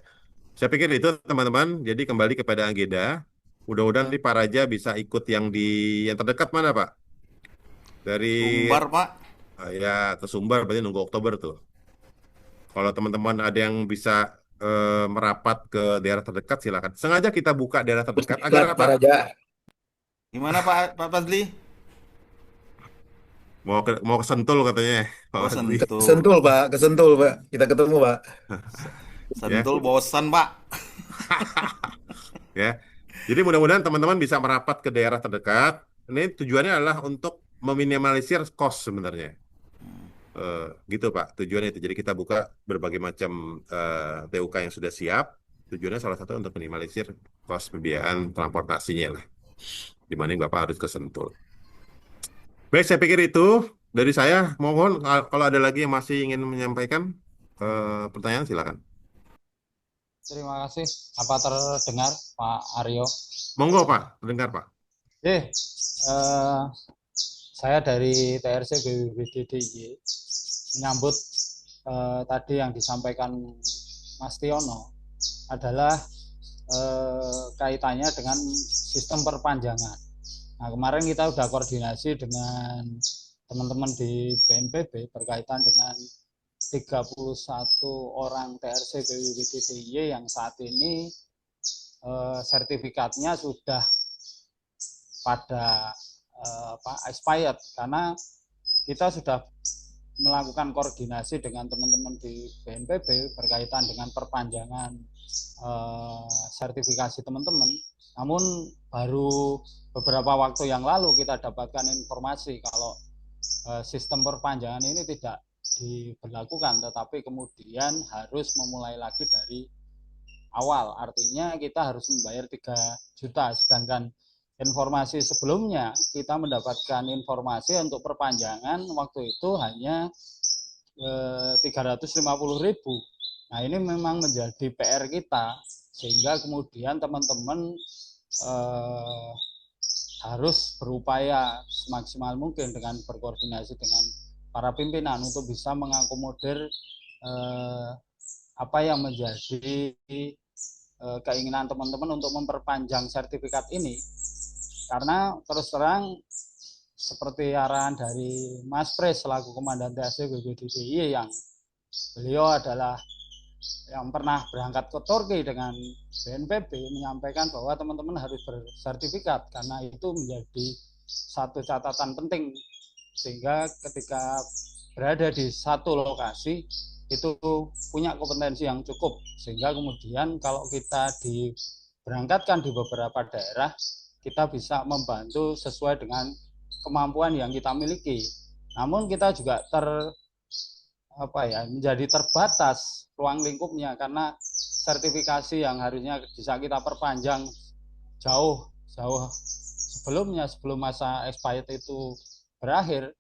saya pikir itu teman-teman. Jadi kembali kepada agenda. Mudah-mudahan nanti Pak Raja bisa ikut yang terdekat mana Pak? Dari
Sumbar, Pak.
ya ke Sumbar berarti nunggu Oktober tuh. Kalau teman-teman ada yang bisa merapat ke daerah terdekat silakan. Sengaja kita buka daerah terdekat
Ustaz,
agar
Pak
apa?
Raja.
Gimana Pak Fazli?
Mau ke Sentul katanya, Pak
Oh,
Fadli.
Sentul, Pak. Ke Sentul, Pak. Kita ketemu, Pak.
Ya,
Sentul bosan, Pak.
ya. Jadi mudah-mudahan teman-teman bisa merapat ke daerah terdekat. Ini tujuannya adalah untuk meminimalisir cost sebenarnya. Gitu Pak, tujuannya itu. Jadi kita buka berbagai macam TUK yang sudah siap. Tujuannya salah satu untuk minimalisir cost pembiayaan transportasinya lah. Dibanding Bapak harus ke Sentul. Baik, saya pikir itu dari saya. Mohon kalau ada lagi yang masih ingin menyampaikan pertanyaan silakan.
Terima kasih. Apa terdengar, Pak Aryo?
Monggo Pak, dengar Pak.
Saya dari TRC BPBD DIY menyambut tadi yang disampaikan Mas Tiono adalah kaitannya dengan sistem perpanjangan. Nah, kemarin kita sudah koordinasi dengan teman-teman di BNPB berkaitan dengan 31 orang TRC BPBD DIY yang saat ini sertifikatnya sudah pada expired, karena kita sudah melakukan koordinasi dengan teman-teman di BNPB berkaitan dengan perpanjangan sertifikasi teman-teman. Namun baru beberapa waktu yang lalu kita dapatkan informasi kalau sistem perpanjangan ini tidak diberlakukan, tetapi kemudian harus memulai lagi dari awal. Artinya kita harus membayar 3 juta, sedangkan informasi sebelumnya kita mendapatkan informasi untuk perpanjangan waktu itu hanya 350.000. Nah, ini memang menjadi PR kita, sehingga kemudian teman-teman harus berupaya semaksimal mungkin dengan berkoordinasi dengan para pimpinan untuk bisa mengakomodir apa yang menjadi keinginan teman-teman untuk memperpanjang sertifikat ini. Karena terus terang seperti arahan dari Mas Pres selaku Komandan TRC BPBD DIY, yang beliau adalah yang pernah berangkat ke Turki dengan BNPB, menyampaikan bahwa teman-teman harus bersertifikat karena itu menjadi satu catatan penting, sehingga ketika berada di satu lokasi itu punya kompetensi yang cukup, sehingga kemudian kalau kita diberangkatkan di beberapa daerah kita bisa membantu sesuai dengan kemampuan yang kita miliki. Namun kita juga menjadi terbatas ruang lingkupnya, karena sertifikasi yang harusnya bisa kita perpanjang jauh sebelumnya, sebelum masa expired itu berakhir,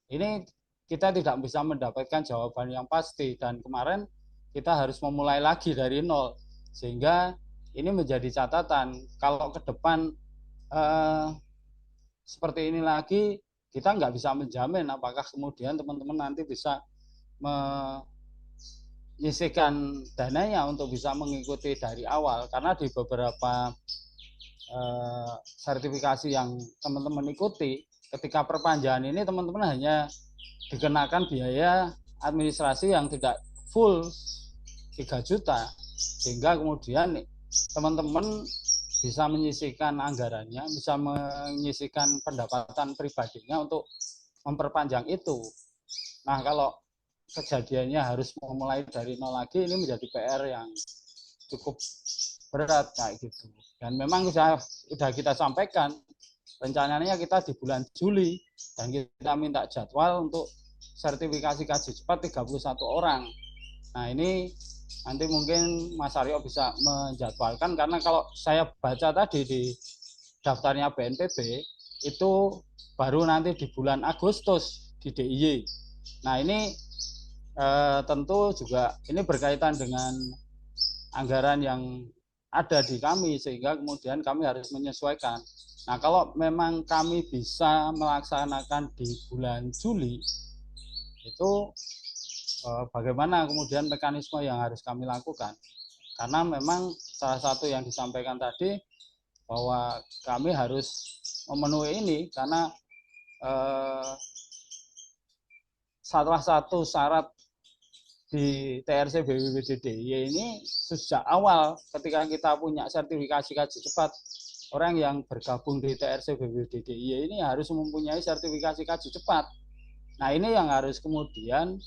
ini kita tidak bisa mendapatkan jawaban yang pasti, dan kemarin kita harus memulai lagi dari nol, sehingga ini menjadi catatan kalau ke depan seperti ini lagi, kita nggak bisa menjamin apakah kemudian teman-teman nanti bisa menyisihkan dananya untuk bisa mengikuti dari awal, karena di beberapa sertifikasi yang teman-teman ikuti ketika perpanjangan ini teman-teman hanya dikenakan biaya administrasi yang tidak full 3 juta, sehingga kemudian teman-teman bisa menyisihkan anggarannya, bisa menyisihkan pendapatan pribadinya untuk memperpanjang itu. Nah, kalau kejadiannya harus memulai dari nol lagi, ini menjadi PR yang cukup berat kayak gitu. Dan memang sudah kita sampaikan, rencananya kita di bulan Juli, dan kita minta jadwal untuk sertifikasi kaji cepat 31 orang. Nah, ini nanti mungkin Mas Aryo bisa menjadwalkan, karena kalau saya baca tadi di daftarnya BNPB itu baru nanti di bulan Agustus di DIY. Nah, ini tentu juga ini berkaitan dengan anggaran yang ada di kami, sehingga kemudian kami harus menyesuaikan. Nah, kalau memang kami bisa melaksanakan di bulan Juli, itu bagaimana kemudian mekanisme yang harus kami lakukan? Karena memang salah satu yang disampaikan tadi bahwa kami harus memenuhi ini, karena salah satu syarat di TRC BPPDDIY ini sejak awal ketika kita punya sertifikasi kaji cepat, orang yang bergabung di TRC BPPDDIY ini harus mempunyai sertifikasi kaji cepat. Nah, ini yang harus kemudian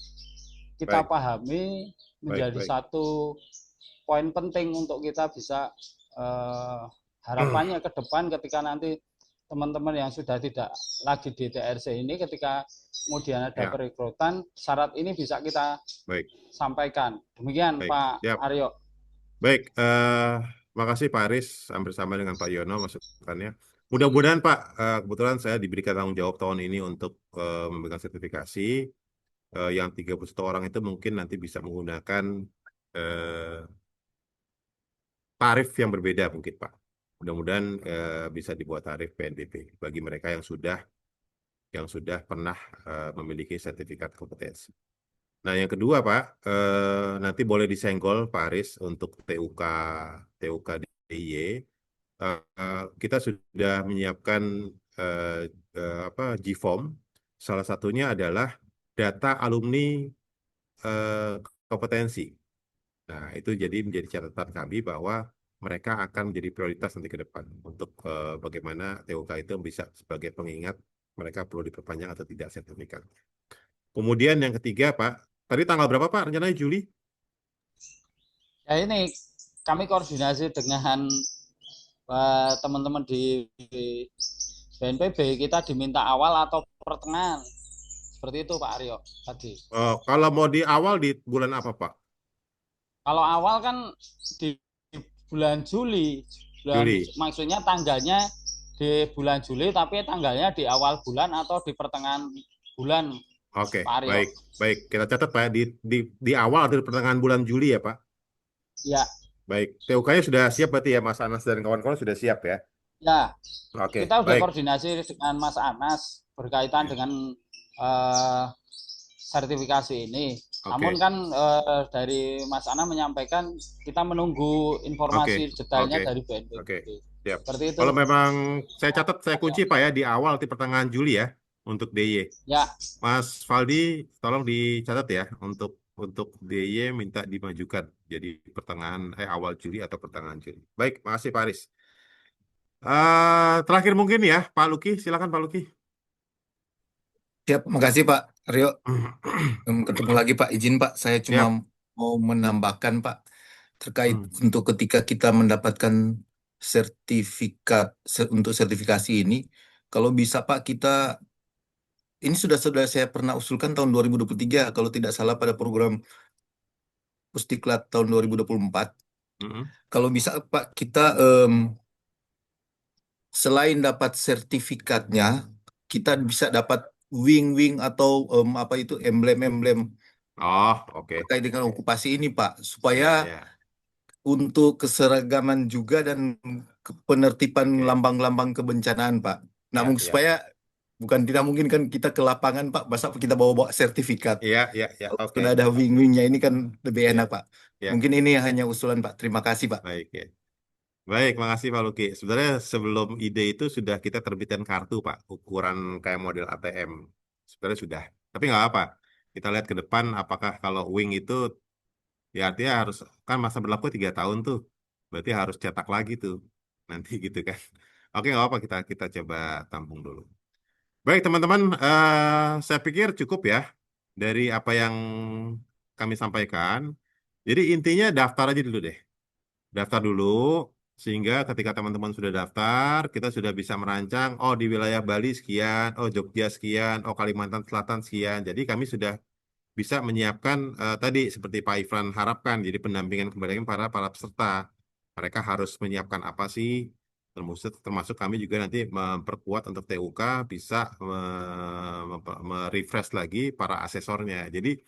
kita
Baik,
pahami menjadi
baik.
satu poin penting untuk kita bisa harapannya ke depan ketika nanti teman-teman yang sudah tidak lagi di TRC ini ketika kemudian ada
Ya,
perekrutan, syarat ini bisa kita
baik,
sampaikan. Demikian
baik.
Pak
Siap.
Aryo.
Baik, makasih Pak Aris, hampir sama dengan Pak Yono masukannya. Mudah-mudahan Pak, kebetulan saya diberikan tanggung jawab tahun ini untuk memegang sertifikasi. Yang 31 orang itu mungkin nanti bisa menggunakan tarif yang berbeda mungkin Pak. Mudah-mudahan bisa dibuat tarif PNBP bagi mereka yang sudah pernah memiliki sertifikat kompetensi. Nah, yang kedua Pak, nanti boleh disenggol Pak Aris untuk TUK DIY. Kita sudah menyiapkan GFOM. Salah satunya adalah data alumni kompetensi. Nah, itu menjadi catatan kami bahwa mereka akan menjadi prioritas nanti ke depan untuk bagaimana TUK itu bisa sebagai pengingat mereka perlu diperpanjang atau tidak sertifikat. Kemudian yang ketiga Pak, tadi tanggal berapa Pak rencananya Juli?
Ya, ini kami koordinasi dengan teman-teman di BNPB, kita diminta awal atau pertengahan. Seperti itu Pak Aryo tadi.
Kalau mau di awal di bulan apa Pak?
Kalau awal kan di bulan Juli. Maksudnya tanggalnya di bulan Juli, tapi tanggalnya di awal bulan atau di pertengahan bulan.
Oke,
Pak Aryo.
baik. Kita catat Pak, di awal atau di pertengahan bulan Juli ya Pak?
Ya.
Baik, TUK-nya sudah siap berarti ya Mas Anas dan kawan-kawan sudah siap ya?
Ya,
Oke,
kita sudah
baik.
koordinasi dengan Mas Anas berkaitan dengan sertifikasi ini.
Oke.
Namun kan dari Mas Anas menyampaikan kita menunggu informasi detailnya dari BNPB.
Oke, siap.
Seperti itu.
Kalau memang saya catat, saya kunci Pak ya di awal di pertengahan Juli ya untuk DIY.
Ya.
Mas Faldi, tolong dicatat ya untuk DIY minta dimajukan jadi awal Juli atau pertengahan Juli. Baik, makasih Pak Aris. Terakhir mungkin ya Pak Luki, silakan Pak Luki.
Siap, makasih Pak Aryo. Ketemu lagi Pak, izin Pak, saya cuma mau menambahkan Pak terkait untuk ketika kita mendapatkan sertifikat untuk sertifikasi ini, kalau bisa Pak kita ini sudah saya pernah usulkan tahun 2023 kalau tidak salah pada program Pusdiklat tahun 2024. Kalau bisa Pak kita selain dapat sertifikatnya, kita bisa dapat wing-wing atau emblem-emblem terkait dengan okupasi ini Pak, supaya untuk keseragaman juga dan penertiban lambang-lambang kebencanaan Pak. Namun supaya bukan tidak mungkin kan kita ke lapangan Pak, masa kita bawa sertifikat. Kalau sudah ada wing-wingnya ini kan lebih enak Pak. Mungkin ini hanya usulan Pak. Terima kasih Pak.
Baik, makasih Pak Luki. Sebenarnya sebelum ide itu sudah kita terbitkan kartu Pak, ukuran kayak model ATM. Sebenarnya sudah. Tapi nggak apa. Kita lihat ke depan apakah kalau wing itu ya artinya harus kan masa berlaku 3 tahun tuh. Berarti harus cetak lagi tuh. Nanti gitu kan. Oke, nggak apa kita coba tampung dulu. Baik teman-teman, saya pikir cukup ya dari apa yang kami sampaikan. Jadi intinya daftar aja dulu deh. Daftar dulu, sehingga ketika teman-teman sudah daftar, kita sudah bisa merancang, oh di wilayah Bali sekian, oh Jogja sekian, oh Kalimantan Selatan sekian. Jadi kami sudah bisa menyiapkan tadi seperti Pak Ifran harapkan, jadi pendampingan kembali para peserta. Mereka harus menyiapkan apa sih, termasuk kami juga nanti memperkuat untuk TUK bisa merefresh lagi para asesornya. Jadi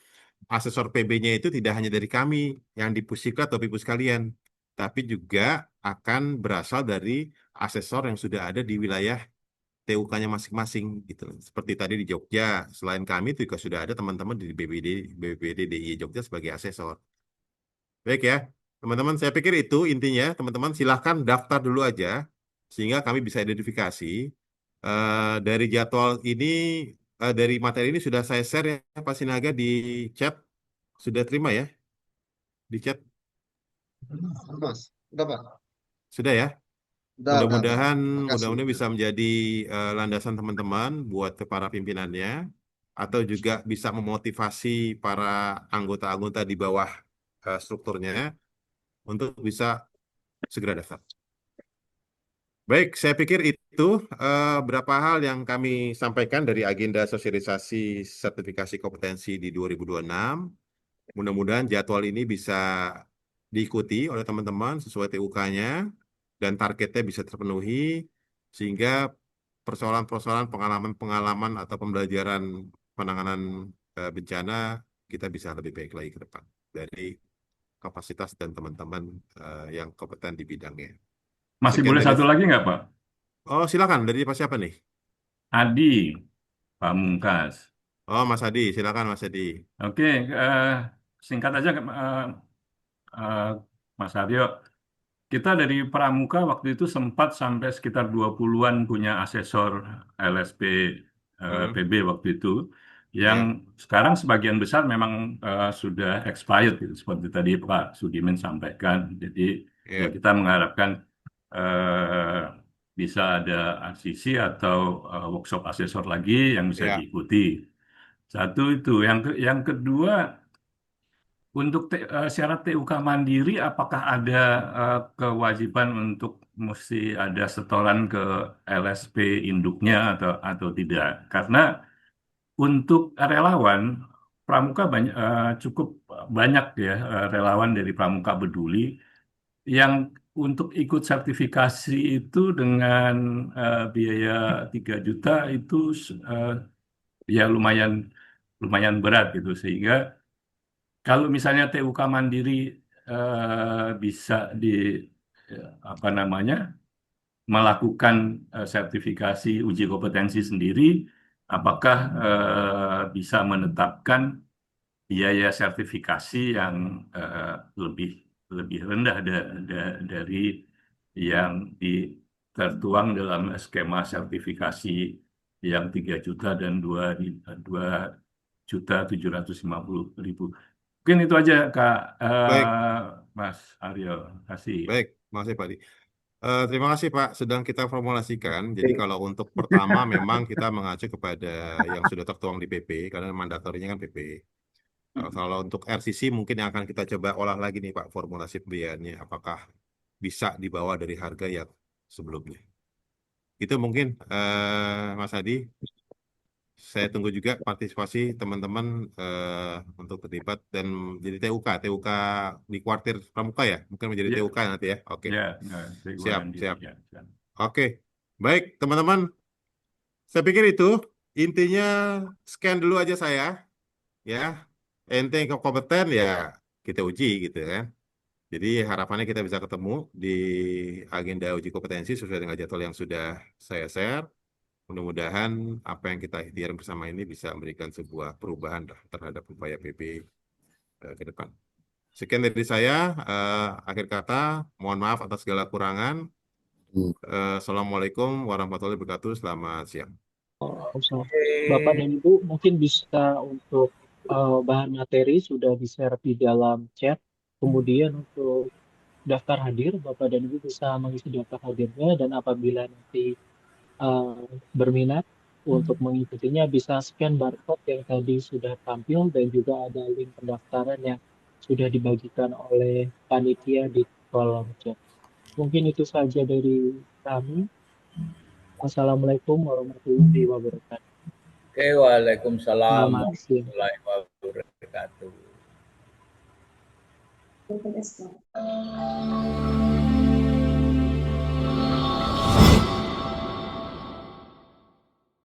asesor PB-nya itu tidak hanya dari kami yang di Pusiklat atau Pipus kalian, tapi juga akan berasal dari asesor yang sudah ada di wilayah TUK-nya masing-masing gitu. Seperti tadi di Jogja, selain kami juga sudah ada teman-teman di BPD DIY Jogja sebagai asesor. Baik ya, teman-teman, saya pikir itu intinya. Teman-teman silahkan daftar dulu aja sehingga kami bisa identifikasi. Dari jadwal ini, dari materi ini sudah saya share ya Pak Sinaga di chat. Sudah terima ya di chat?
Mas, udah Pak.
Sudah ya?
Udah, Pak.
Mudah-mudahan
Makasih.
bisa menjadi landasan teman-teman buat ke para pimpinannya, atau juga bisa memotivasi para anggota-anggota di bawah strukturnya untuk bisa segera daftar. Baik, saya pikir itu beberapa hal yang kami sampaikan dari agenda sosialisasi sertifikasi kompetensi di 2026. Mudah-mudahan jadwal ini bisa diikuti oleh teman-teman sesuai TUK-nya dan targetnya bisa terpenuhi, sehingga persoalan-persoalan pengalaman-pengalaman atau pembelajaran penanganan bencana kita bisa lebih baik lagi ke depan dari kapasitas dan teman-teman yang kompeten di bidangnya.
Masih
Sekian
boleh
dari...
satu lagi nggak, Pak?
Oh, silakan. Dari siapa nih?
Adi Pamungkas.
Oh, Mas Adi. Silakan, Mas Adi.
Oke, singkat aja, Mas Aryo. Kita dari Pramuka waktu itu sempat sampai sekitar 20-an punya asesor LSP PB waktu itu, yang sekarang sebagian besar memang sudah expired, gitu, seperti tadi Pak Sudimin sampaikan. Jadi ya kita mengharapkan bisa ada RCC atau workshop asesor lagi yang bisa diikuti. Satu itu. Yang kedua, untuk syarat TUK mandiri, apakah ada kewajiban untuk mesti ada setoran ke LSP induknya atau tidak? Karena untuk relawan Pramuka cukup banyak ya, relawan dari Pramuka Peduli yang untuk ikut sertifikasi itu dengan biaya 3 juta itu ya lumayan berat gitu, sehingga kalau misalnya TUK mandiri bisa melakukan sertifikasi uji kompetensi sendiri, apakah bisa menetapkan biaya sertifikasi yang lebih rendah dari yang tertuang dalam skema sertifikasi yang 3 juta dan 2.750.000. Mungkin itu aja, Kak. Mas Aryo. Kasih.
Baik, makasih Pak Adi. Terima kasih Pak, sedang kita formulasikan. Jadi kalau untuk pertama memang kita mengacu kepada yang sudah tertuang di PP, karena mandatorinya kan PP. Kalau untuk RCC mungkin yang akan kita coba olah lagi nih Pak, formulasi pembiayaannya. Apakah bisa dibawa dari harga yang sebelumnya. Itu mungkin Mas Adi. Saya tunggu juga partisipasi teman-teman untuk terlibat dan jadi TUK di kuartir Pramuka ya, mungkin menjadi TUK nanti ya. Oke. Siap. Oke, baik teman-teman. Saya pikir itu intinya, scan dulu aja saya, ya. Ente yang kompeten ya kita uji gitu kan. Jadi harapannya kita bisa ketemu di agenda uji kompetensi sesuai dengan jadwal yang sudah saya share. Mudah-mudahan apa yang kita ikhtiar bersama ini bisa memberikan sebuah perubahan terhadap upaya PP ke depan. Sekian dari saya. Akhir kata, mohon maaf atas segala kurangan. Assalamualaikum warahmatullahi wabarakatuh. Selamat siang.
Bapak dan Ibu, mungkin bisa untuk bahan materi sudah di-share di dalam chat. Kemudian untuk daftar hadir, Bapak dan Ibu bisa mengisi daftar hadirnya, dan apabila nanti berminat untuk mengikutinya bisa scan barcode yang tadi sudah tampil, dan juga ada link pendaftaran yang sudah dibagikan oleh panitia di kolom chat. Mungkin itu saja dari kami. Assalamualaikum warahmatullahi wabarakatuh.
Oke, waalaikumsalam
Selamat siang.
warahmatullahi wabarakatuh.